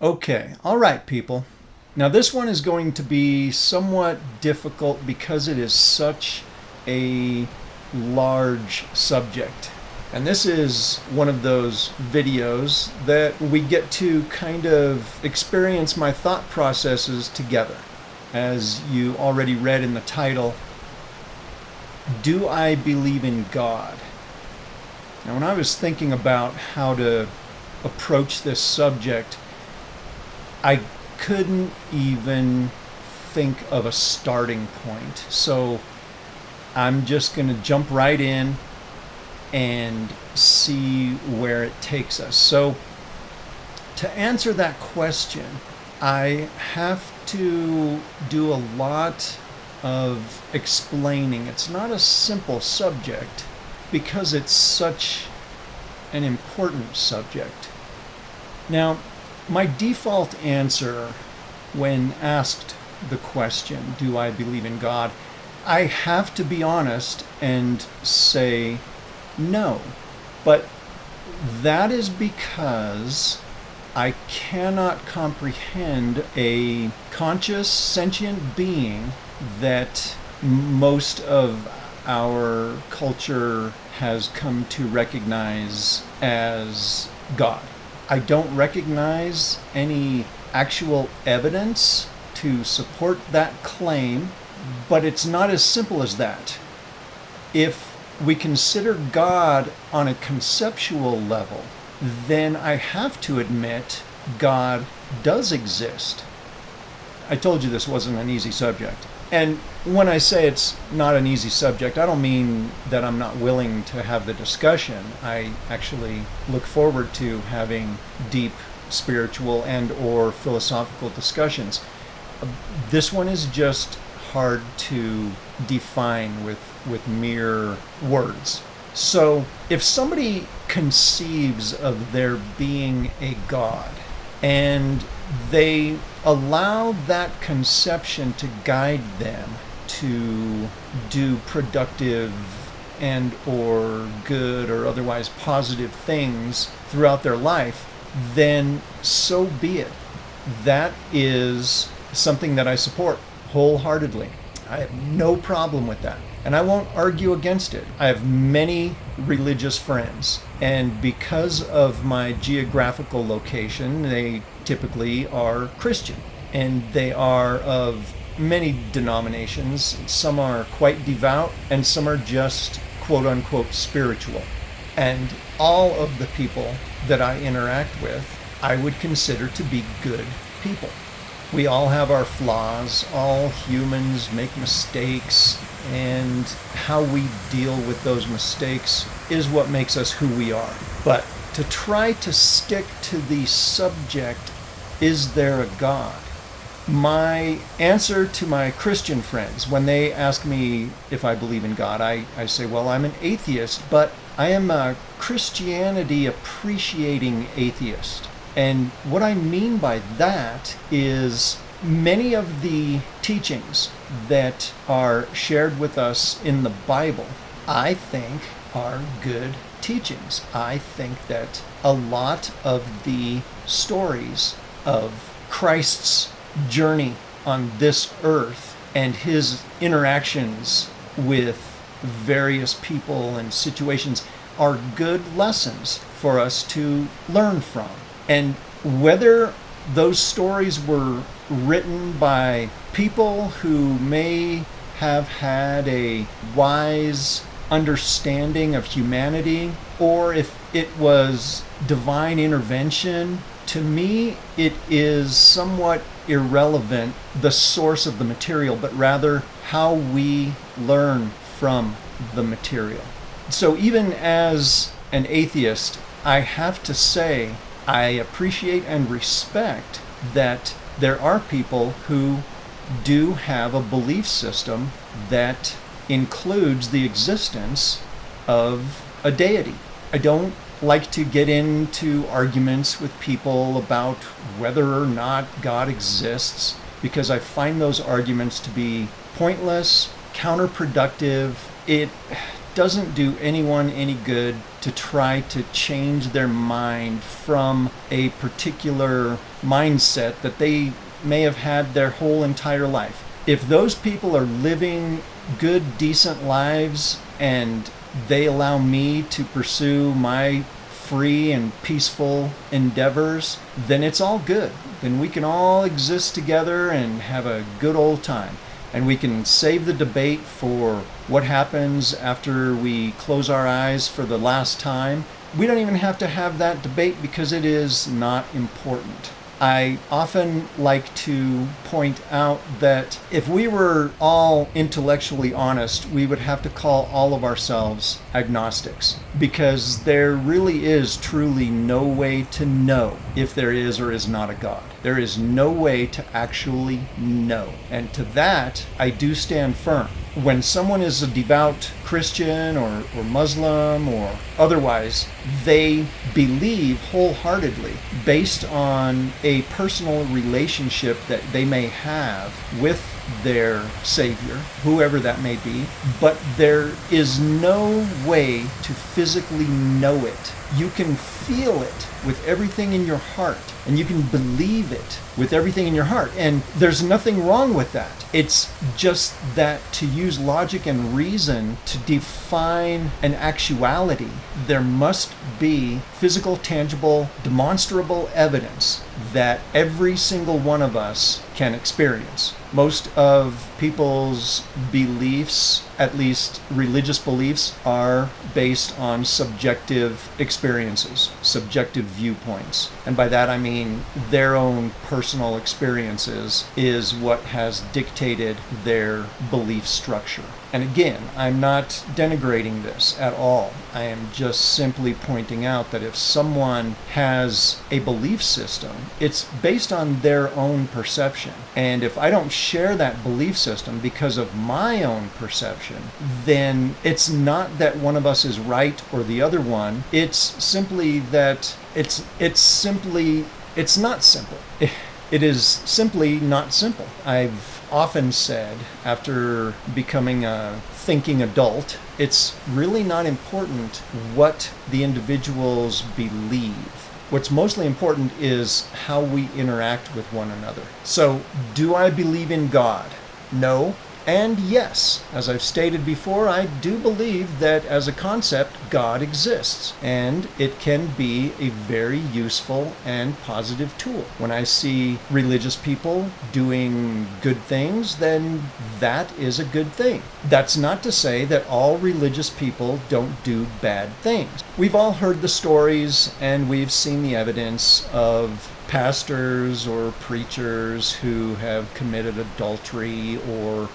Okay, all right, people. Now, this one is going to be somewhat difficult because it is such a large subject. And this is one of those videos that we get to kind of experience my thought processes together. As you already read in the title, Do I Believe in God? Now, when I was thinking about how to approach this subject, I couldn't even think of a starting point. So I'm just going to jump right in and see where it takes us. So to answer that question, I have to do a lot of explaining. It's not a simple subject because it's such an important subject. Now, my default answer when asked the question, do I believe in God? I have to be honest and say no. But that is because I cannot comprehend a conscious, sentient being that most of our culture has come to recognize as God. I don't recognize any actual evidence to support that claim, but it's not as simple as that. If we consider God on a conceptual level, then I have to admit God does exist. I told you this wasn't an easy subject. And when I say it's not an easy subject, I don't mean that I'm not willing to have the discussion. I actually look forward to having deep spiritual and or philosophical discussions. This one is just hard to define with mere words. So if somebody conceives of there being a God and they allow that conception to guide them to do productive and or good or otherwise positive things throughout their life, then so be it. That is something that I support wholeheartedly. I have no problem with that. And I won't argue against it. I have many religious friends, and because of my geographical location, they typically are Christian, and they are of many denominations. Some are quite devout, and some are just quote unquote spiritual. And all of the people that I interact with, I would consider to be good people. We all have our flaws. All humans make mistakes, and how we deal with those mistakes is what makes us who we are. But to try to stick to the subject, is there a God? My answer to my Christian friends, when they ask me if I believe in God, I say, well, I'm an atheist, but I am a Christianity appreciating atheist. And what I mean by that is many of the teachings that are shared with us in the Bible, I think, are good teachings. I think that a lot of the stories of Christ's journey on this earth and his interactions with various people and situations are good lessons for us to learn from. And whether those stories were written by people who may have had a wise understanding of humanity, or if it was divine intervention, to me it is somewhat irrelevant the source of the material, but rather how we learn from the material. So even as an atheist, I have to say I appreciate and respect that there are people who do have a belief system that includes the existence of a deity. I don't like to get into arguments with people about whether or not God exists, because I find those arguments to be pointless, counterproductive. It doesn't do anyone any good to try to change their mind from a particular mindset that they may have had their whole entire life. If those people are living good, decent lives and they allow me to pursue my free and peaceful endeavors, then it's all good. Then we can all exist together and have a good old time. And we can save the debate for what happens after we close our eyes for the last time. We don't even have to have that debate because it is not important. I often like to point out that if we were all intellectually honest, we would have to call all of ourselves agnostics, because there really is truly no way to know if there is or is not a God. There is no way to actually know. And to that, I do stand firm. When someone is a devout Christian or Muslim or otherwise, they believe wholeheartedly based on a personal relationship that they may have with their Savior, whoever that may be, but there is no way to physically know it. You can feel it with everything in your heart, and you can believe it with everything in your heart, and there's nothing wrong with that. It's just that to use logic and reason to define an actuality, there must be physical, tangible, demonstrable evidence that every single one of us can experience. Most of people's beliefs, at least religious beliefs, are based on subjective experiences, subjective viewpoints. And by that I mean their own personal experiences is what has dictated their belief structure. And again, I'm not denigrating this at all. I am just simply pointing out that if someone has a belief system, it's based on their own perception. And if I don't share that belief system because of my own perception, then it's not that one of us is right or the other one. It's simply that it's not simple. It is simply not simple. I've often said, after becoming a thinking adult, it's really not important what the individuals believe. What's mostly important is how we interact with one another. So, do I believe in God? No. And yes, as I've stated before, I do believe that as a concept, God exists, and it can be a very useful and positive tool. When I see religious people doing good things, then that is a good thing. That's not to say that all religious people don't do bad things. We've all heard the stories, and we've seen the evidence of pastors or preachers who have committed adultery or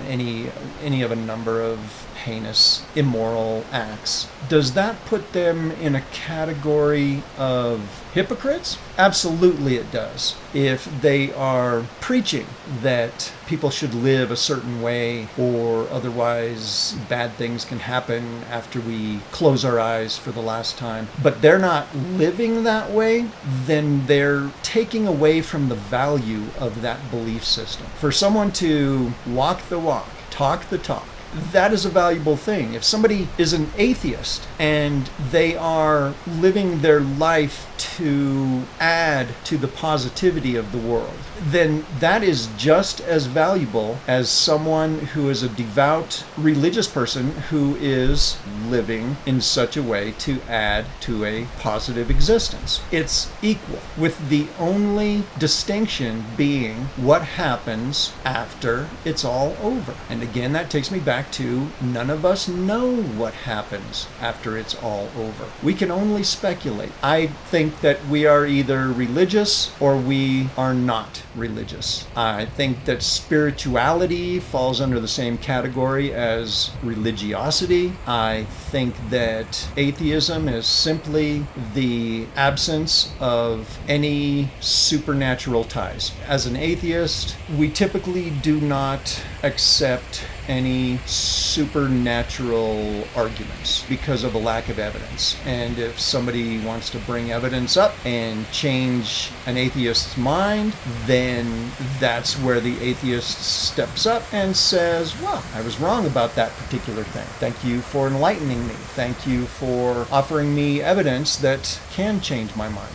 any of a number of heinous, immoral acts. Does that put them in a category of hypocrites? Absolutely it does. If they are preaching that people should live a certain way or otherwise bad things can happen after we close our eyes for the last time, but they're not living that way, then they're taking away from the value of that belief system. For someone to walk the walk, talk the talk, that is a valuable thing. If somebody is an atheist and they are living their life to add to the positivity of the world, then that is just as valuable as someone who is a devout religious person who is living in such a way to add to a positive existence. It's equal, with the only distinction being what happens after it's all over. And again, that takes me back to none of us know what happens after it's all over. We can only speculate. I think that we are either religious or we are not religious. I think that spirituality falls under the same category as religiosity. I think that atheism is simply the absence of any supernatural ties. As an atheist, we typically do not accept any supernatural arguments because of a lack of evidence. And if somebody wants to bring evidence up and change an atheist's mind, then that's where the atheist steps up and says, well, I was wrong about that particular thing. Thank you for enlightening me. Thank you for offering me evidence that can change my mind.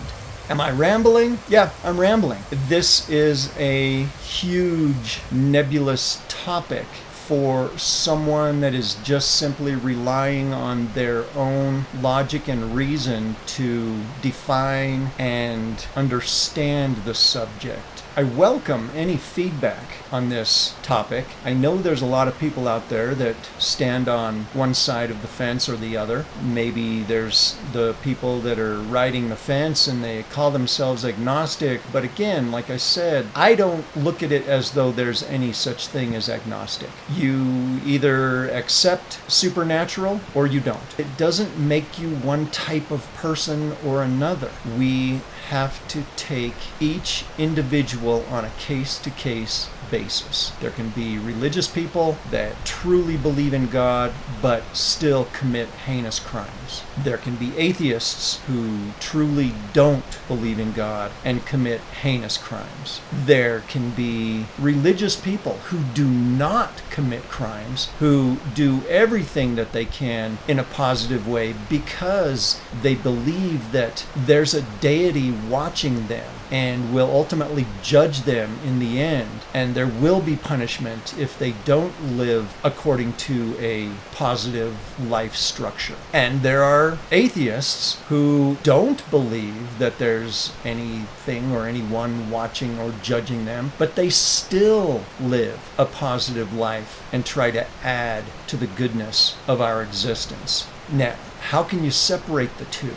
Am I rambling? Yeah, I'm rambling. This is a huge nebulous topic for someone that is just simply relying on their own logic and reason to define and understand the subject. I welcome any feedback on this topic. I know there's a lot of people out there that stand on one side of the fence or the other. Maybe there's the people that are riding the fence and they call themselves agnostic. But again, like I said, I don't look at it as though there's any such thing as agnostic. You either accept supernatural or you don't. It doesn't make you one type of person or another. We have to take each individual on a case-to-case basis. There can be religious people that truly believe in God but still commit heinous crimes. There can be atheists who truly don't believe in God and commit heinous crimes. There can be religious people who do not commit crimes, who do everything that they can in a positive way because they believe that there's a deity watching them and will ultimately judge them in the end, and there will be punishment if they don't live according to a positive life structure. And there are atheists who don't believe that there's anything or anyone watching or judging them, but they still live a positive life and try to add to the goodness of our existence. Now, how can you separate the two?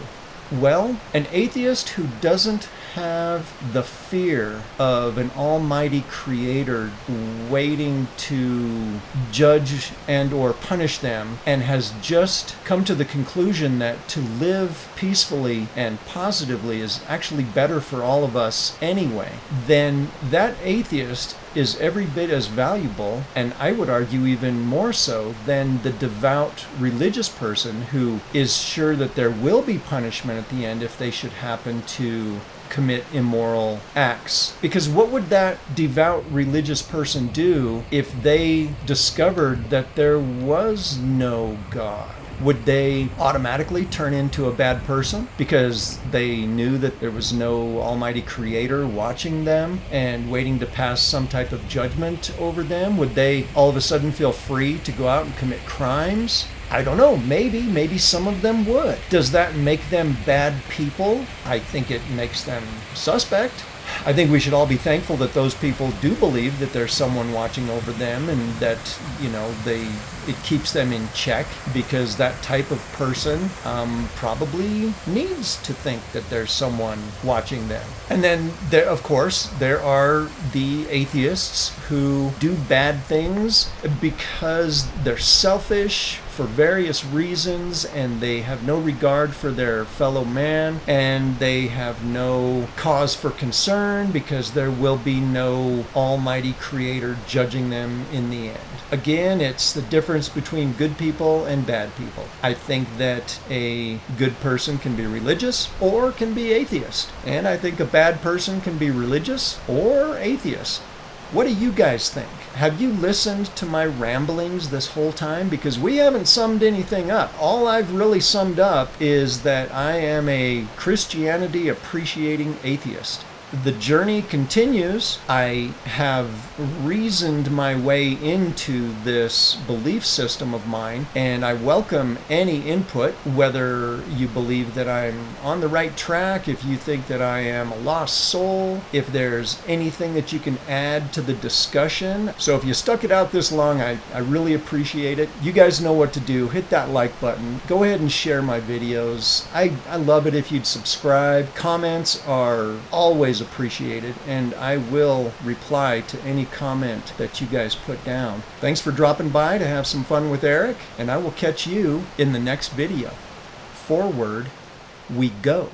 Well, an atheist who doesn't have the fear of an almighty creator waiting to judge and or punish them, and has just come to the conclusion that to live peacefully and positively is actually better for all of us anyway, then that atheist is every bit as valuable, and I would argue even more so, than the devout religious person who is sure that there will be punishment at the end if they should happen to commit immoral acts. Because what would that devout religious person do if they discovered that there was no God? Would they automatically turn into a bad person because they knew that there was no almighty creator watching them and waiting to pass some type of judgment over them? Would they all of a sudden feel free to go out and commit crimes? I don't know, maybe some of them would. Does that make them bad people? I think it makes them suspect. I think we should all be thankful that those people do believe that there's someone watching over them, and that, it keeps them in check, because that type of person probably needs to think that there's someone watching them. And then, of course, there are the atheists who do bad things because they're selfish for various reasons, and they have no regard for their fellow man, and they have no cause for concern because there will be no almighty creator judging them in the end. Again, it's the difference between good people and bad people. I think that a good person can be religious or can be atheist, and I think a bad person can be religious or atheist. What do you guys think? Have you listened to my ramblings this whole time? Because we haven't summed anything up. All I've really summed up is that I am a Christianity appreciating atheist. The journey continues. I have reasoned my way into this belief system of mine, and I welcome any input, whether you believe that I'm on the right track, if you think that I am a lost soul, if there's anything that you can add to the discussion. So if you stuck it out this long, I really appreciate it. You guys know what to do. Hit that like button. Go ahead and share my videos. I love it if you'd subscribe. Comments are always appreciated, and I will reply to any comment that you guys put down. Thanks for dropping by to have some fun with Eric, and I will catch you in the next video. Forward we go.